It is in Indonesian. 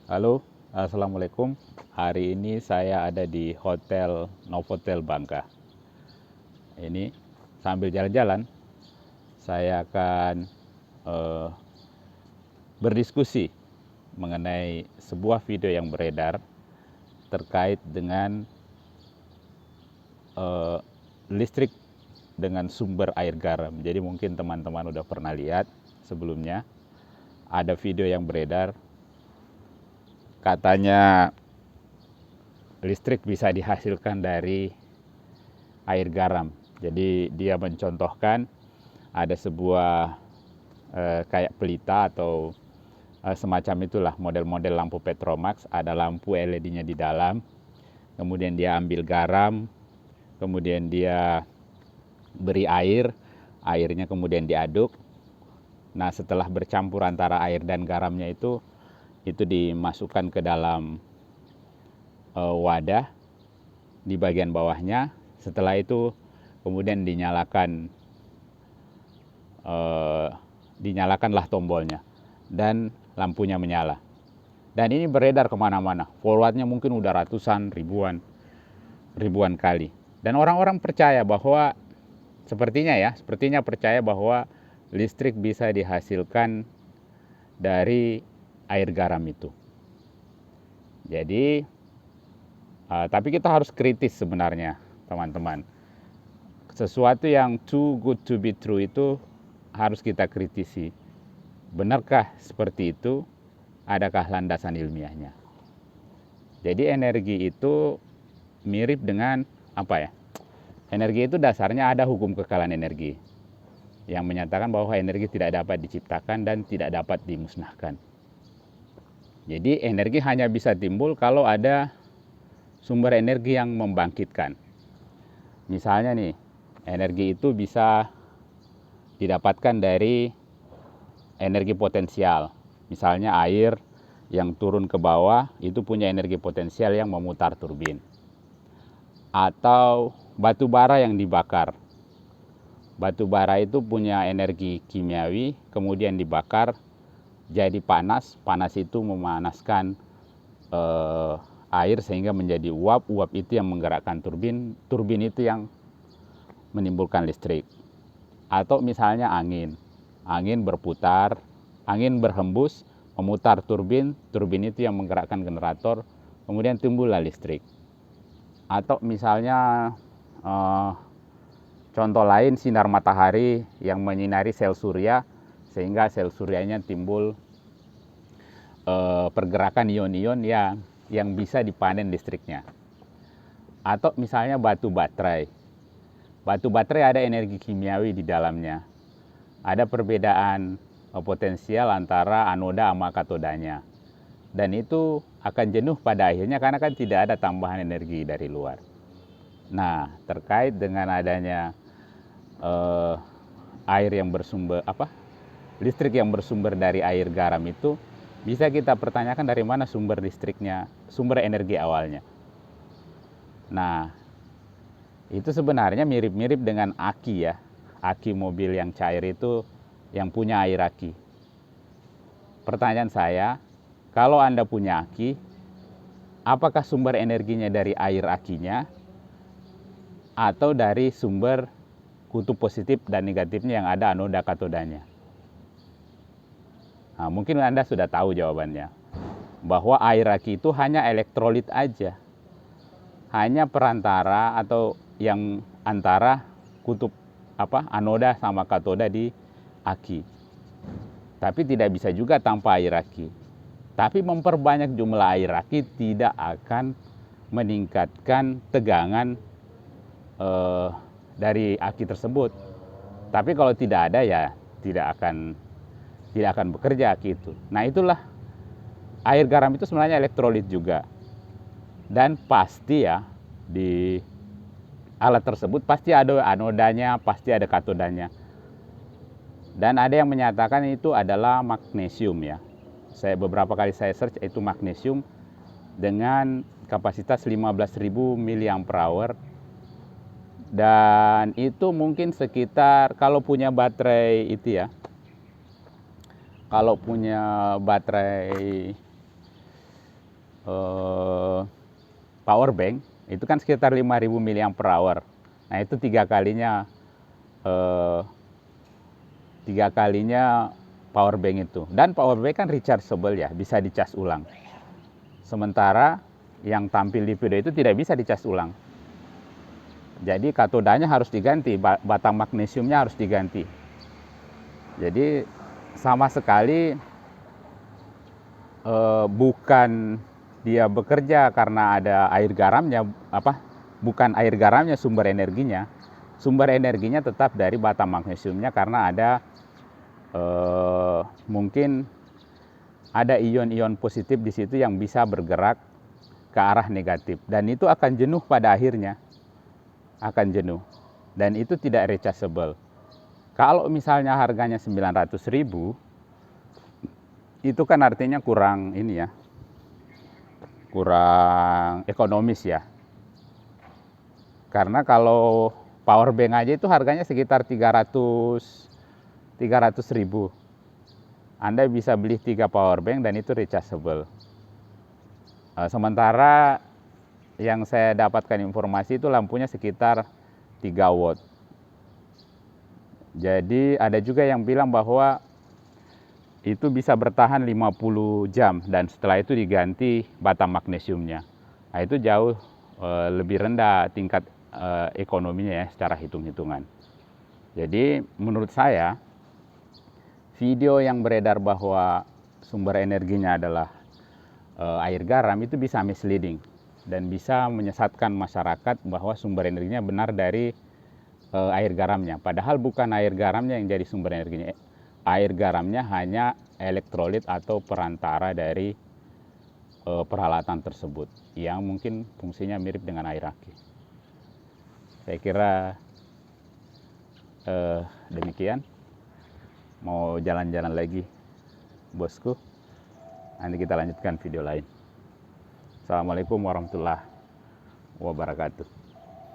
Halo, Assalamualaikum. Hari ini saya ada di Hotel Novotel Bangka. Ini sambil jalan-jalan, saya akan eh, berdiskusi mengenai sebuah video yang beredar terkait dengan eh, listrik dengan sumber air garam. Jadi mungkin teman-teman udah pernah lihat sebelumnya ada video yang beredar katanya listrik bisa dihasilkan dari air garam. Jadi dia mencontohkan ada sebuah kayak pelita atau semacam itulah model-model lampu Petromax, ada lampu LED-nya di dalam. Kemudian dia ambil garam, kemudian dia beri air, airnya kemudian diaduk. Nah, setelah bercampur antara air dan garamnya itu dimasukkan ke dalam wadah di bagian bawahnya. Setelah itu kemudian dinyalakanlah tombolnya dan lampunya menyala. Dan ini beredar kemana-mana. Forwardnya mungkin udah ratusan, ribuan kali. Dan orang-orang percaya bahwa sepertinya percaya bahwa listrik bisa dihasilkan dari air garam itu. Jadi, tapi kita harus kritis sebenarnya, teman-teman. Sesuatu yang too good to be true itu harus kita kritisi. Benarkah seperti itu? Adakah landasan ilmiahnya? Jadi energi itu mirip dengan apa ya? Energi itu dasarnya ada hukum kekalahan energi yang menyatakan bahwa energi tidak dapat diciptakan dan tidak dapat dimusnahkan. Jadi energi hanya bisa timbul kalau ada sumber energi yang membangkitkan. Misalnya nih, energi itu bisa didapatkan dari energi potensial. Misalnya air yang turun ke bawah itu punya energi potensial yang memutar turbin. Atau batu bara yang dibakar. Batu bara itu punya energi kimiawi, kemudian dibakar jadi panas. Panas itu memanaskan air sehingga menjadi uap. Uap itu yang menggerakkan turbin. Turbin itu yang menimbulkan listrik. Atau misalnya angin. Angin berputar, angin berhembus, memutar turbin. Turbin itu yang menggerakkan generator, kemudian timbullah listrik. Atau misalnya contoh lain, sinar matahari yang menyinari sel surya sehingga sel suryanya timbul pergerakan ion-ion yang bisa dipanen listriknya. Atau misalnya batu baterai. Batu baterai ada energi kimiawi di dalamnya. Ada perbedaan potensial antara anoda sama katodanya. Dan itu akan jenuh pada akhirnya karena kan tidak ada tambahan energi dari luar. Nah, terkait dengan adanya air yang bersumber listrik yang bersumber dari air garam itu, bisa kita pertanyakan dari mana sumber listriknya, sumber energi awalnya. Nah, itu sebenarnya mirip-mirip dengan aki ya. Aki mobil yang cair itu yang punya air aki. Pertanyaan saya, kalau Anda punya aki, apakah sumber energinya dari air akinya atau dari sumber kutub positif dan negatifnya yang ada anoda katodanya? Nah, mungkin Anda sudah tahu jawabannya. Bahwa air aki itu hanya elektrolit aja. Hanya perantara atau yang antara kutub anoda sama katoda di aki. Tapi tidak bisa juga tanpa air aki. Tapi memperbanyak jumlah air aki tidak akan meningkatkan tegangan dari aki tersebut. Tapi kalau tidak ada ya tidak akan bekerja aki itu. Nah, itulah air garam itu sebenarnya elektrolit juga. Dan pasti ya di alat tersebut pasti ada anodanya, pasti ada katodanya. Dan ada yang menyatakan itu adalah magnesium ya. Beberapa kali saya search itu magnesium dengan kapasitas 15.000 mAh. Dan itu mungkin sekitar kalau punya baterai itu ya. Kalau punya baterai power bank itu kan sekitar 5.000 mAh. Nah itu tiga kalinya power bank itu. Dan power bank kan rechargeable ya, bisa dicas ulang. Sementara yang tampil di video itu tidak bisa dicas ulang. Jadi katodanya harus diganti, batang magnesiumnya harus diganti. Jadi sama sekali bukan dia bekerja karena ada air garamnya, bukan air garamnya sumber energinya. Sumber energinya tetap dari batang magnesiumnya karena ada mungkin ada ion-ion positif di situ yang bisa bergerak ke arah negatif, dan itu akan jenuh pada akhirnya, akan jenuh, dan itu tidak rechargeable. Kalau misalnya harganya 900.000, itu kan artinya kurang ini ya, kurang ekonomis ya. Karena kalau power bank aja itu harganya sekitar 300.000. Anda bisa beli 3 power bank dan itu rechargeable. Sementara yang saya dapatkan informasi itu lampunya sekitar 3 watt. Jadi ada juga yang bilang bahwa itu bisa bertahan 50 jam dan setelah itu diganti batang magnesiumnya. Nah itu jauh lebih rendah tingkat ekonominya ya secara hitung-hitungan. Jadi menurut saya video yang beredar bahwa sumber energinya adalah air garam itu bisa misleading dan bisa menyesatkan masyarakat bahwa sumber energinya benar dari air garamnya. Padahal bukan air garamnya yang jadi sumber energinya. Air garamnya hanya elektrolit atau perantara dari peralatan tersebut yang mungkin fungsinya mirip dengan air aki. Saya kira demikian. Mau jalan-jalan lagi bosku, nanti kita lanjutkan video lain. Assalamualaikum warahmatullahi wabarakatuh.